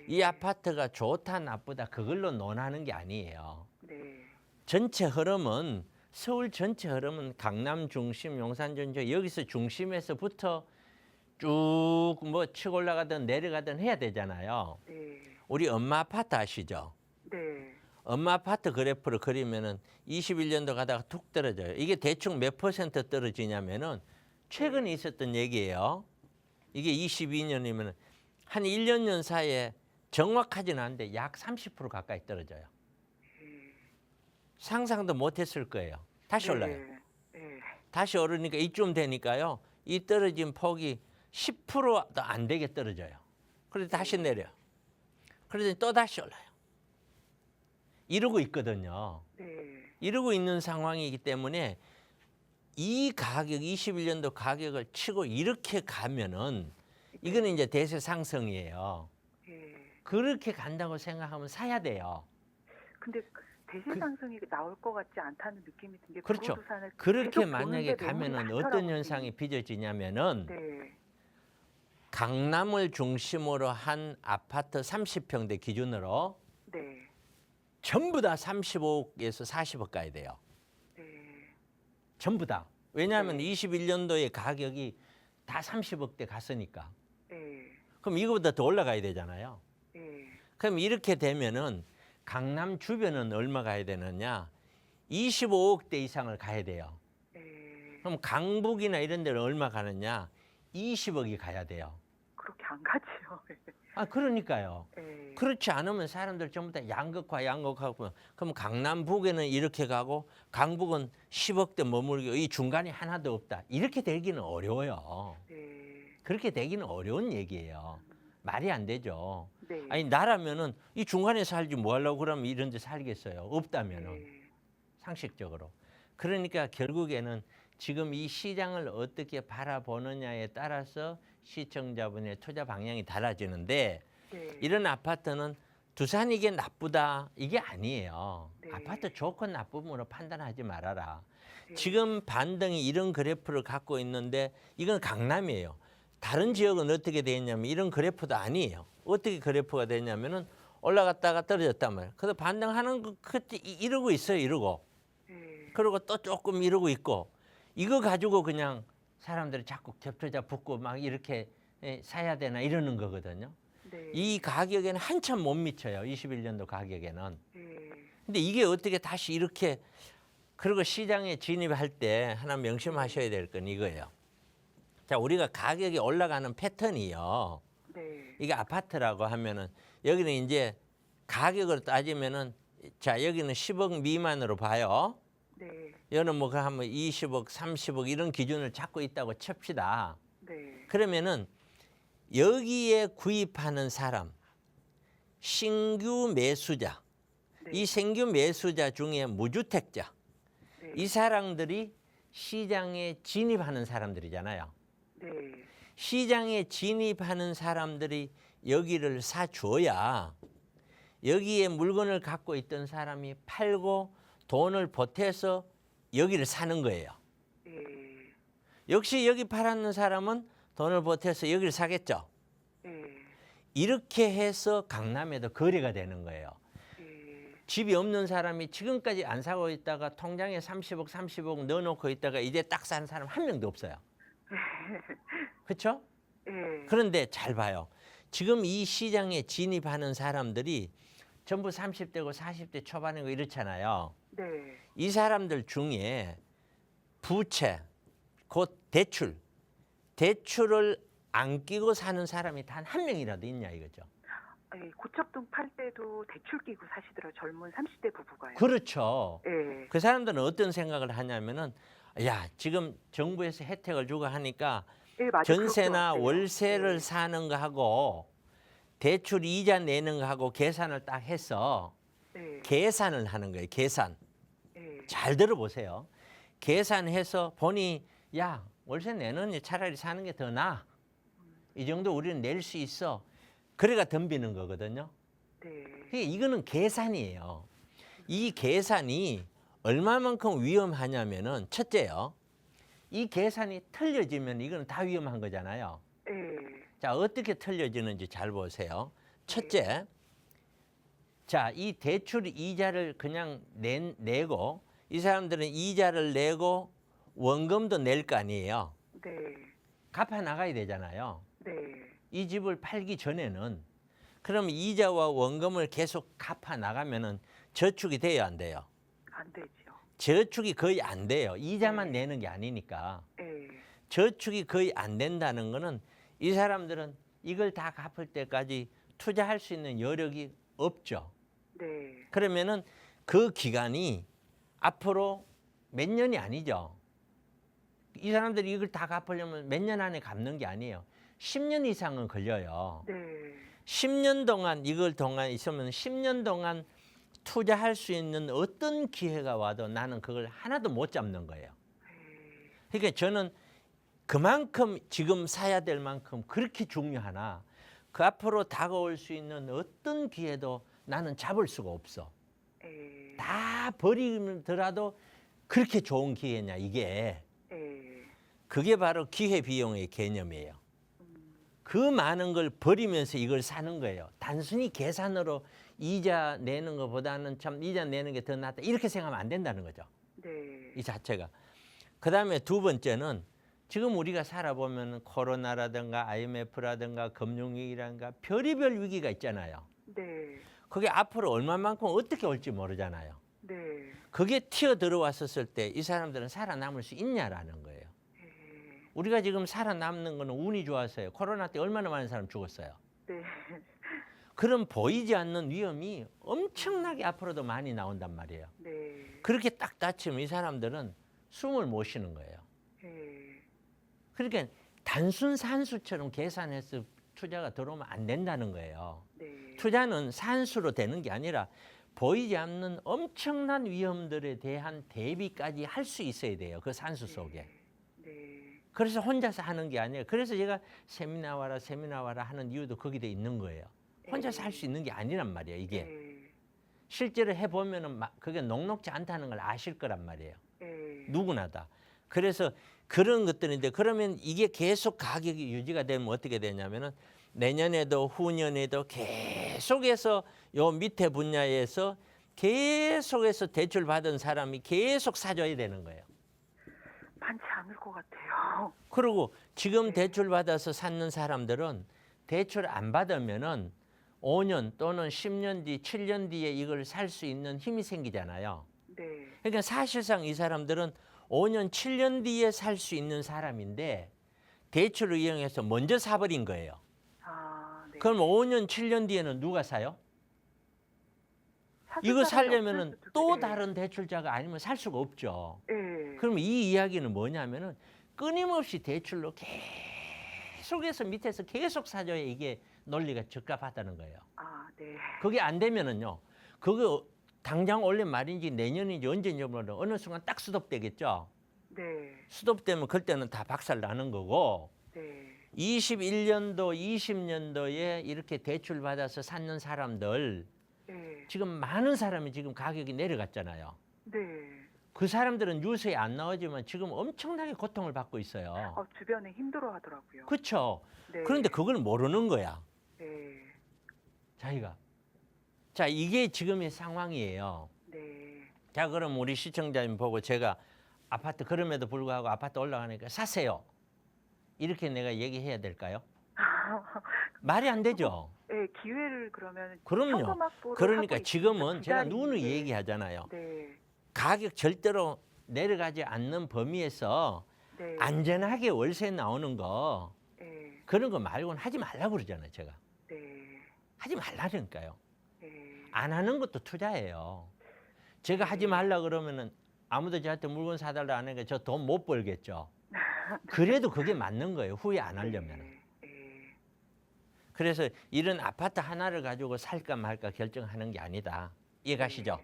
이 아파트가 좋다 나쁘다 그걸로 논하는 게 아니에요. 네. 전체 흐름은 서울 전체 흐름은 강남 중심, 용산 전체 여기서 중심에서부터 쭉 뭐 치고 올라가든 내려가든 해야 되잖아요. 네. 우리 엄마 아파트 아시죠? 네. 엄마 아파트 그래프를 그리면은 21년도 가다가 툭 떨어져요. 이게 대충 몇 퍼센트 떨어지냐면은 최근에 있었던 얘기예요. 이게 22년이면은 한 1년 년 사이에 정확하지는 않은데 약 30% 가까이 떨어져요. 상상도 못했을 거예요. 다시 올라요. 네. 다시 오르니까 이쯤 되니까요. 이 떨어진 폭이 10%도 안 되게 떨어져요. 그래서 다시 내려요. 그러더니 또 다시 올라요. 이러고 있거든요. 네. 이러고 있는 상황이기 때문에 이 가격, 21년도 가격을 치고 이렇게 가면은 이거는 이제 대세 상승이에요. 예. 그렇게 간다고 생각하면 사야 돼요. 근데 대세 상승이 나올 것 같지 않다는 느낌이 든 게 그렇죠. 부동산을 그렇게 계속 만약에 보는데 매물이 가면은 많더라고요. 어떤 현상이 빚어지냐면은 네. 강남을 중심으로 한 아파트 30평대 기준으로 네. 전부 다 35억에서 40억 가야 돼요. 네. 전부 다. 왜냐하면 네. 21년도의 가격이 다 30억대 갔으니까. 네. 그럼 이거보다 더 올라가야 되잖아요. 네. 그럼 이렇게 되면은 강남 주변은 얼마 가야 되느냐? 25억대 이상을 가야 돼요. 네. 그럼 강북이나 이런 데는 얼마 가느냐? 20억이 가야 돼요. 그렇게 안 가지요. 아, 그러니까요. 네. 그렇지 않으면 사람들 전부 다 양극화하고 그럼 강남북에는 이렇게 가고 강북은 10억대 머물고 이 중간이 하나도 없다. 이렇게 되기는 어려워요. 네. 그렇게 되기는 어려운 얘기예요. 말이 안 되죠. 네. 아니 나라면은 이 중간에 살지 뭐 하려고 그러면 이런 데 살겠어요. 없다면은 네. 상식적으로. 그러니까 결국에는 지금 이 시장을 어떻게 바라보느냐에 따라서 시청자분의 투자 방향이 달라지는데 네. 이런 아파트는 두산 이게 나쁘다 이게 아니에요. 네. 아파트 좋고 나쁨으로 판단하지 말아라. 네. 지금 반등이 이런 그래프를 갖고 있는데 이건 강남이에요. 다른 지역은 어떻게 되었냐면 이런 그래프도 아니에요. 어떻게 그래프가 되냐면은 올라갔다가 떨어졌단 말이에요. 그래서 반등하는 거 그때 이러고 있어요. 이러고. 네. 그리고 또 조금 이러고 있고 이거 가지고 그냥 사람들이 자꾸 겹쳐져 붙고 막 이렇게 사야 되나 이러는 거거든요. 네. 이 가격에는 한참 못 미쳐요. 21년도 가격에는. 네. 근데 이게 어떻게 다시 이렇게 그리고 시장에 진입할 때 하나 명심하셔야 될 건 이거예요. 자, 우리가 가격이 올라가는 패턴이요. 네. 이게 아파트라고 하면은 여기는 이제 가격으로 따지면은 자 여기는 10억 미만으로 봐요. 네. 여기는 뭐 하면 20억, 30억 이런 기준을 잡고 있다고 칩시다. 네. 그러면은 여기에 구입하는 사람, 신규 매수자, 네. 이 신규 매수자 중에 무주택자, 네. 이 사람들이 시장에 진입하는 사람들이잖아요. 네. 시장에 진입하는 사람들이 여기를 사줘야 여기에 물건을 갖고 있던 사람이 팔고 돈을 보태서 여기를 사는 거예요. 예. 역시 여기 팔았는 사람은 돈을 보태서 여기를 사겠죠. 예. 이렇게 해서 강남에도 거래가 되는 거예요. 예. 집이 없는 사람이 지금까지 안 사고 있다가 통장에 30억 넣어놓고 있다가 이제 딱 산 사람 한 명도 없어요. 그렇죠? 예. 그런데 잘 봐요. 지금 이 시장에 진입하는 사람들이 전부 30대고 40대 초반이고 이렇잖아요. 네. 이 사람들 중에 부채, 곧 대출을 안 끼고 사는 사람이 단 한 명이라도 있냐 이거죠. 아니, 고척동 팔 때도 대출 끼고 사시더라고요. 젊은 30대 부부가요. 그렇죠. 예. 그 사람들은 어떤 생각을 하냐면은 야 지금 정부에서 혜택을 주고 하니까 예, 맞아요. 전세나 그럴 것 같아요. 월세를 예. 사는 거 하고 대출 이자 내는 거 하고 계산을 딱 해서 예. 계산을 하는 거예요. 계산. 예. 잘 들어보세요. 계산해서 보니 야 월세 내는 게 차라리 사는 게 더 나아. 이 정도 우리는 낼 수 있어. 그래가 덤비는 거거든요. 네. 그러니까 이거는 계산이에요. 이 계산이 얼마만큼 위험하냐면은 첫째요. 이 계산이 틀려지면 이거는 다 위험한 거잖아요. 예. 자, 어떻게 틀려지는지 잘 보세요. 첫째, 자, 이 대출 이자를 그냥 내고 이 사람들은 이자를 내고 원금도 낼 거 아니에요. 네. 갚아 나가야 되잖아요. 네. 이 집을 팔기 전에는 그럼 이자와 원금을 계속 갚아 나가면은 저축이 돼야 안 돼요. 안 되죠. 저축이 거의 안 돼요. 이자만 내는 게 아니니까. 예. 저축이 거의 안 된다는 거는 이 사람들은 이걸 다 갚을 때까지 투자할 수 있는 여력이 없죠. 네. 그러면은 그 기간이 앞으로 몇 년이 아니죠. 이 사람들이 이걸 다 갚으려면 몇 년 안에 갚는 게 아니에요. 10년 이상은 걸려요. 네. 10년 동안 이걸 동안 있으면 10년 동안 투자할 수 있는 어떤 기회가 와도 나는 그걸 하나도 못 잡는 거예요. 예. 그러니까 저는 그만큼 지금 사야 될 만큼 그렇게 중요하나 그 앞으로 다가올 수 있는 어떤 기회도 나는 잡을 수가 없어. 예. 다 버리더라도 그렇게 좋은 기회냐 이게. 예. 그게 바로 기회비용의 개념이에요. 그 많은 걸 버리면서 이걸 사는 거예요. 단순히 계산으로 이자 내는 것보다는 참 이자 내는 게 더 낫다 이렇게 생각하면 안 된다는 거죠. 네. 이 자체가. 그다음에 두 번째는 지금 우리가 살아보면 코로나라든가 IMF라든가 금융위기라든가 별의별 위기가 있잖아요. 네. 그게 앞으로 얼마만큼 어떻게 올지 모르잖아요. 네. 그게 튀어 들어왔었을 때 이 사람들은 살아남을 수 있냐라는 거예요. 예. 우리가 지금 살아남는 거는 운이 좋아서요. 코로나 때 얼마나 많은 사람 죽었어요. 네. 그런 보이지 않는 위험이 엄청나게 앞으로도 많이 나온단 말이에요. 네. 그렇게 딱 다치면 이 사람들은 숨을 못 쉬는 거예요. 예. 그러니까 단순 산수처럼 계산해서 투자가 들어오면 안 된다는 거예요. 네. 투자는 산수로 되는 게 아니라 보이지 않는 엄청난 위험들에 대한 대비까지 할 수 있어야 돼요. 그 산수 속에. 네. 그래서 혼자서 하는 게 아니에요. 그래서 제가 세미나 와라 하는 이유도 거기에 있는 거예요. 혼자서 할 수 있는 게 아니란 말이에요. 이게. 예. 실제로 해보면은 그게 녹록지 않다는 걸 아실 거란 말이에요. 예. 누구나 다. 그래서 그런 것들인데 그러면 이게 계속 가격이 유지가 되면 어떻게 되냐면은 내년에도 후년에도 계속해서 요 밑에 분야에서 계속해서 대출 받은 사람이 계속 사줘야 되는 거예요. 많지 않을 것 같아요. 그리고 지금 대출 받아서 사는 사람들은 대출 안 받으면은 5년 또는 10년 뒤, 7년 뒤에 이걸 살 수 있는 힘이 생기잖아요. 네. 그러니까 사실상 이 사람들은 5년, 7년 뒤에 살 수 있는 사람인데 대출을 이용해서 먼저 사버린 거예요. 아, 네. 그럼 5년, 7년 뒤에는 누가 사요? 이거 살려면은 또 다른 대출자가 아니면 살 수가 없죠. 네. 그럼 이 이야기는 뭐냐면은 끊임없이 대출로 계속해서 밑에서 계속 사줘야 이게 논리가 적합하다는 거예요. 아, 네. 그게 안 되면은요. 그거 당장 올해 말인지 내년인지 언제인지 모르는 어느 순간 딱 스톱되겠죠. 네. 스톱되면 그때는 다 박살 나는 거고 네. 21년도, 20년도에 이렇게 대출 받아서 사는 사람들 네. 지금 많은 사람이 지금 가격이 내려갔잖아요. 네. 그 사람들은 뉴스에 안 나오지만 지금 엄청나게 고통을 받고 있어요. 주변에 힘들어 하더라고요. 그렇죠. 네. 그런데 그걸 모르는 거야. 네. 자기가. 자, 이게 지금의 상황이에요. 네. 자, 그럼 우리 시청자님 보고 제가 아파트 그럼에도 불구하고 아파트 올라가니까 사세요. 이렇게 내가 얘기해야 될까요? 말이 안 되죠. 네, 기회를 그러면 그럼요. 현금 확보를 그러니까 하고 지금은 있습니다. 제가 기다리는 누누이 게. 얘기하잖아요. 네. 가격 절대로 내려가지 않는 범위에서 네. 안전하게 월세 나오는 거 네. 그런 거 말고는 하지 말라고 그러잖아요. 제가. 네. 하지 말라니까요. 네. 안 하는 것도 투자예요. 제가 하지 말라 그러면은 아무도 저한테 물건 사달라 안 하니까 저 돈 못 벌겠죠. 그래도 그게 맞는 거예요. 후회 안 하려면. 네. 네. 그래서 이런 아파트 하나를 가지고 살까 말까 결정하는 게 아니다. 이해가시죠?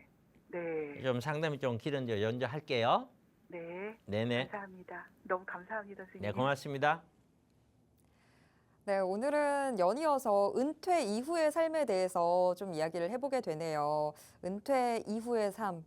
네. 좀 상담이 좀 길은데 연주 할게요. 네. 네네. 감사합니다. 너무 감사합니다, 선생님. 네, 고맙습니다. 네, 오늘은 연이어서 은퇴 이후의 삶에 대해서 좀 이야기를 해보게 되네요. 은퇴 이후의 삶.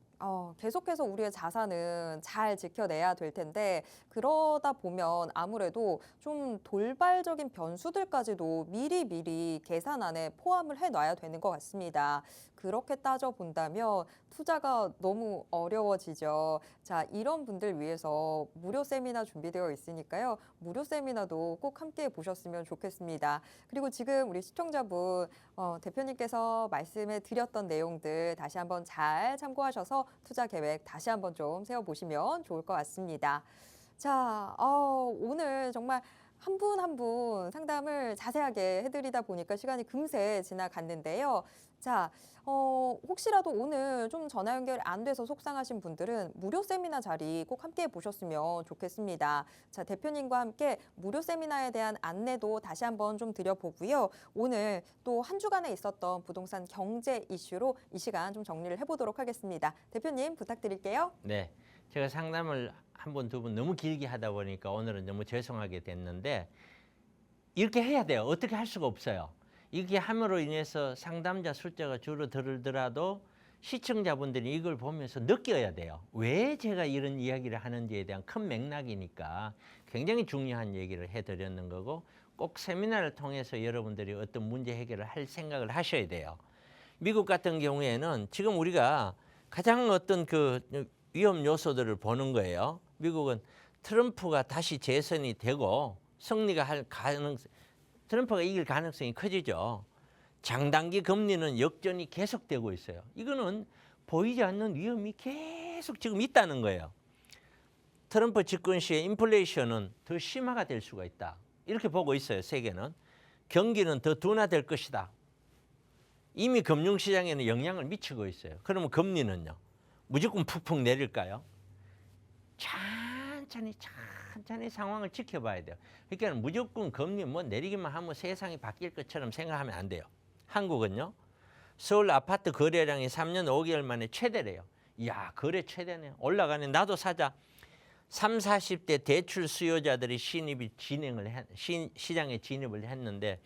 계속해서 우리의 자산은 잘 지켜내야 될 텐데 그러다 보면 아무래도 좀 돌발적인 변수들까지도 미리미리 계산 안에 포함을 해놔야 되는 것 같습니다. 그렇게 따져본다면 투자가 너무 어려워지죠. 자, 이런 분들 위해서 무료 세미나 준비되어 있으니까요. 무료 세미나도 꼭 함께 보셨으면 좋겠습니다. 그리고 지금 우리 시청자분 대표님께서 말씀해 드렸던 내용들 다시 한번 잘 참고하셔서 투자 계획 다시 한번 좀 세워보시면 좋을 것 같습니다. 자, 오늘 정말 한 분 한 분 상담을 자세하게 해드리다 보니까 시간이 금세 지나갔는데요. 자, 혹시라도 오늘 좀 전화 연결 안 돼서 속상하신 분들은 무료 세미나 자리 꼭 함께 보셨으면 좋겠습니다. 자, 대표님과 함께 무료 세미나에 대한 안내도 다시 한번 좀 드려보고요. 오늘 또 한 주간에 있었던 부동산 경제 이슈로 이 시간 좀 정리를 해보도록 하겠습니다. 대표님 부탁드릴게요. 네, 제가 상담을 한 번, 두 번 너무 길게 하다 보니까 오늘은 너무 죄송하게 됐는데 이렇게 해야 돼요. 어떻게 할 수가 없어요. 이렇게 함으로 인해서 상담자 숫자가 줄어들더라도 시청자분들이 이걸 보면서 느껴야 돼요. 왜 제가 이런 이야기를 하는지에 대한 큰 맥락이니까 굉장히 중요한 얘기를 해드렸는 거고 꼭 세미나를 통해서 여러분들이 어떤 문제 해결을 할 생각을 하셔야 돼요. 미국 같은 경우에는 지금 우리가 가장 어떤 그 위험 요소들을 보는 거예요. 미국은 트럼프가 다시 재선이 되고 승리가 할 가능성, 트럼프가 이길 가능성이 커지죠. 장단기 금리는 역전이 계속되고 있어요. 이거는 보이지 않는 위험이 계속 지금 있다는 거예요. 트럼프 집권 시에 인플레이션은 더 심화가 될 수가 있다. 이렇게 보고 있어요. 세계는. 경기는 더 둔화될 것이다. 이미 금융시장에는 영향을 미치고 있어요. 그러면 금리는요. 무조건 푹푹 내릴까요? 천천히 상황을 지켜봐야 돼요. 그러니까 무조건 금리 뭐 내리기만 하면 세상이 바뀔 것처럼 생각하면 안 돼요. 한국은요. 서울 아파트 거래량이 3년 5개월 만에 최대래요. 이야, 거래 최대네. 올라가네. 나도 사자. 3, 40대 대출 수요자들이 시장에 진입을 했는데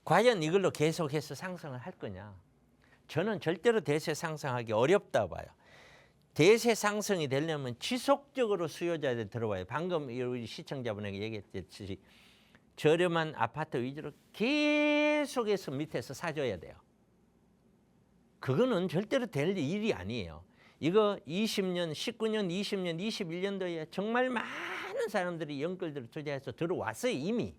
과연 이걸로 계속해서 상승을 할 거냐? 저는 절대로 대세 상승하기 어렵다 봐요. 대세 상승이 되려면 지속적으로 수요자들이 들어와요. 방금 우리 시청자분에게 얘기했듯이 저렴한 아파트 위주로 계속해서 밑에서 사줘야 돼요. 그거는 절대로 될 일이 아니에요. 이거 20년, 19년, 20년, 21년도에 정말 많은 사람들이 연끌들을 투자해서 들어왔어요. 이미.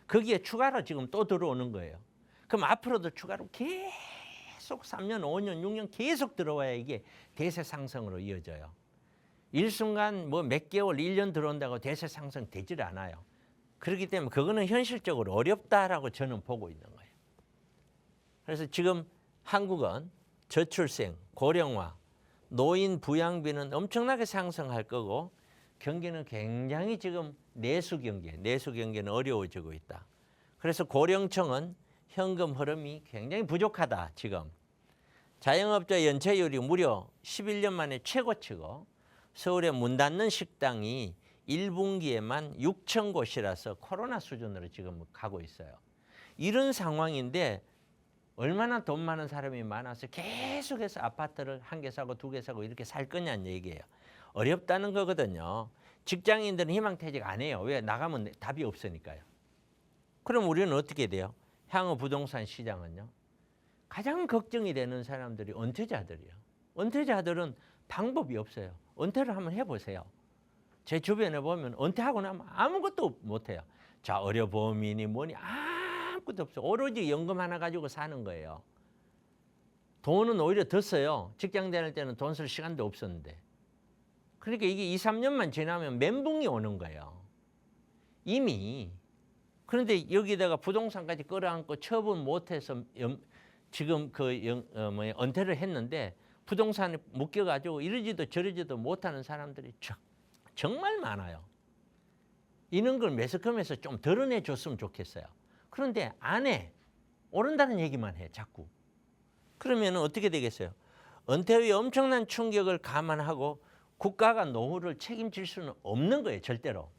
거기에 추가로 지금 또 들어오는 거예요. 그럼 앞으로도 추가로 계속 3년, 5년, 6년 계속 들어와야 이게 대세 상승으로 이어져요. 일순간 뭐 몇 개월, 1년 들어온다고 대세 상승 되질 않아요. 그렇기 때문에 그거는 현실적으로 어렵다라고 저는 보고 있는 거예요. 그래서 지금 한국은 저출생, 고령화, 노인 부양비는 엄청나게 상승할 거고 경기는 굉장히 지금 내수 경기는 어려워지고 있다. 그래서 고령층은 현금 흐름이 굉장히 부족하다. 지금 자영업자 연체율이 무려 11년 만에 최고치고 서울에 문 닫는 식당이 1분기에만 6천 곳이라서 코로나 수준으로 지금 가고 있어요. 이런 상황인데 얼마나 돈 많은 사람이 많아서 계속해서 아파트를 한 개 사고 두 개 사고 이렇게 살 거냐는 얘기예요. 어렵다는 거거든요. 직장인들은 희망퇴직 안 해요. 왜? 나가면 답이 없으니까요. 그럼 우리는 어떻게 돼요? 향후 부동산 시장은요. 가장 걱정이 되는 사람들이 은퇴자들이에요. 은퇴자들은 방법이 없어요. 은퇴를 한번 해보세요. 제 주변에 보면 은퇴하고 나면 아무것도 못해요. 자, 의료보험이니 뭐니 아무것도 없어요. 오로지 연금 하나 가지고 사는 거예요. 돈은 오히려 더 써요. 직장 다닐 때는 돈 쓸 시간도 없었는데. 그러니까 이게 2, 3년만 지나면 멘붕이 오는 거예요. 이미. 그런데 여기다가 부동산까지 끌어안고 처분 못해서 지금 은퇴를 했는데 부동산에 묶여가지고 이러지도 저러지도 못하는 사람들이 정말 많아요. 이런 걸 매스컴에서 좀 덜어내 줬으면 좋겠어요. 그런데 안 해. 오른다는 얘기만 해, 자꾸. 그러면 어떻게 되겠어요? 은퇴 후에 엄청난 충격을 감안하고 국가가 노후를 책임질 수는 없는 거예요, 절대로.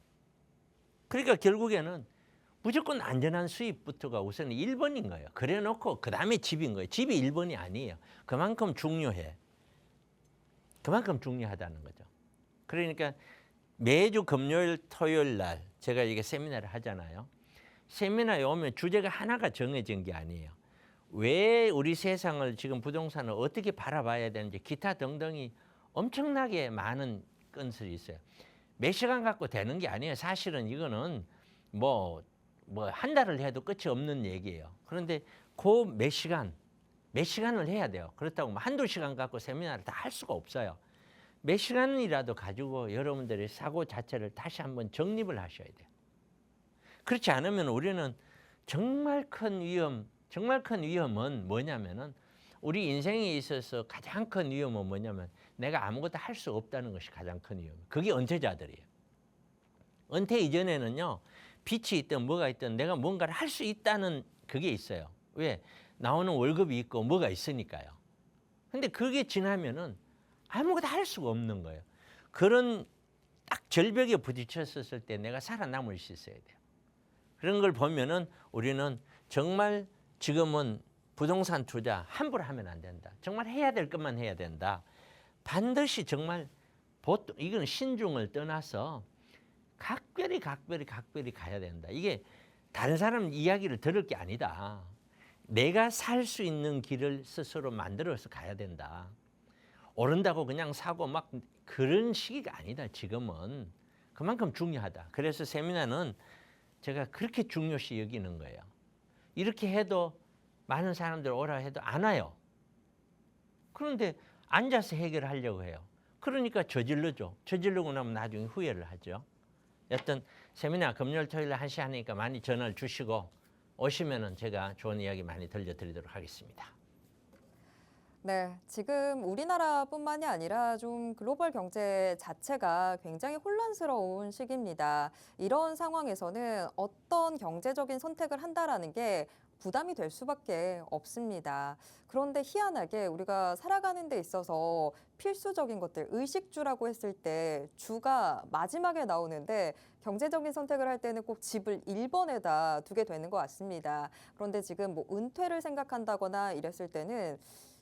그러니까 결국에는 무조건 안전한 수입부터가 우선 1번인 거예요. 그래 놓고 그 다음에 집인 거예요. 집이 1번이 아니에요. 그만큼 중요해. 그만큼 중요하다는 거죠. 그러니까 매주 금요일, 토요일 날 제가 이게 세미나를 하잖아요. 세미나에 오면 주제가 하나가 정해진 게 아니에요. 왜 우리 세상을 지금 부동산을 어떻게 바라봐야 되는지 기타 등등이 엄청나게 많은 건설이 있어요. 몇 시간 갖고 되는 게 아니에요. 사실은 이거는 뭐 한 달을 해도 끝이 없는 얘기예요. 그런데 그 몇 시간을 해야 돼요. 그렇다고 뭐 한두 시간 갖고 세미나를 다 할 수가 없어요. 몇 시간이라도 가지고 여러분들의 사고 자체를 다시 한번 정립을 하셔야 돼요. 그렇지 않으면 우리는 정말 큰 위험은 뭐냐면은 우리 인생에 있어서 가장 큰 위험은 뭐냐면 내가 아무것도 할 수 없다는 것이 가장 큰 위험. 그게 은퇴자들이에요. 은퇴 이전에는요. 빚이 있든 뭐가 있든 내가 뭔가를 할 수 있다는 그게 있어요. 왜? 나오는 월급이 있고 뭐가 있으니까요. 근데 그게 지나면은 아무것도 할 수가 없는 거예요. 그런 딱 절벽에 부딪혔을 때 내가 살아남을 수 있어야 돼요. 그런 걸 보면은 우리는 정말 지금은 부동산 투자 함부로 하면 안 된다. 정말 해야 될 것만 해야 된다. 반드시 정말 보통 이건 신중을 떠나서 각별히 가야 된다. 이게 다른 사람 이야기를 들을 게 아니다. 내가 살 수 있는 길을 스스로 만들어서 가야 된다. 오른다고 그냥 사고 막 그런 시기가 아니다. 지금은 그만큼 중요하다. 그래서 세미나는 제가 그렇게 중요시 여기는 거예요. 이렇게 해도 많은 사람들 오라 해도 안 와요. 그런데 앉아서 해결하려고 해요. 그러니까 저질러죠. 저지르고 나면 나중에 후회를 하죠. 여튼 세미나 금요일 토요일 1시 하니까 많이 전화를 주시고 오시면은 제가 좋은 이야기 많이 들려드리도록 하겠습니다. 네, 지금 우리나라뿐만이 아니라 좀 글로벌 경제 자체가 굉장히 혼란스러운 시기입니다. 이런 상황에서는 어떤 경제적인 선택을 한다라는 게 부담이 될 수밖에 없습니다. 그런데 희한하게 우리가 살아가는 데 있어서 필수적인 것들, 의식주라고 했을 때 주가 마지막에 나오는데 경제적인 선택을 할 때는 꼭 집을 1번에다 두게 되는 것 같습니다. 그런데 지금 뭐 은퇴를 생각한다거나 이랬을 때는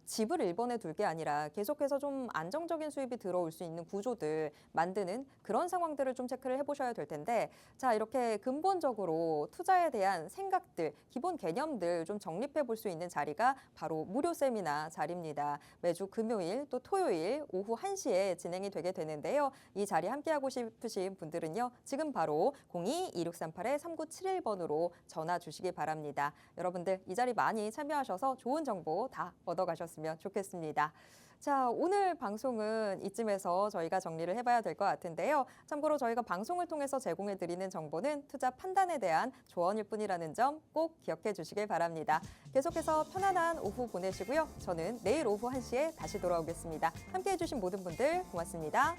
집을 1번에 둘 게 아니라 계속해서 좀 안정적인 수입이 들어올 수 있는 구조들 만드는 그런 상황들을 좀 체크를 해보셔야 될 텐데, 자, 이렇게 근본적으로 투자에 대한 생각들, 기본 개념들 좀 정립해 볼 수 있는 자리가 바로 무료 세미나 자리입니다. 매주 금요일 또 토요일 오후 1시에 진행이 되게 되는데요. 이 자리 함께하고 싶으신 분들은요. 지금 바로 02-2638-3971번으로 전화 주시기 바랍니다. 여러분들 이 자리 많이 참여하셔서 좋은 정보 다 얻어가셨습니다. 좋겠습니다. 자, 오늘 방송은 이쯤에서 저희가 정리를 해봐야 될 것 같은데요. 참고로 저희가 방송을 통해서 제공해드리는 정보는 투자 판단에 대한 조언일 뿐이라는 점 꼭 기억해 주시길 바랍니다. 계속해서 편안한 오후 보내시고요. 저는 내일 오후 1시에 다시 돌아오겠습니다. 함께해 주신 모든 분들 고맙습니다.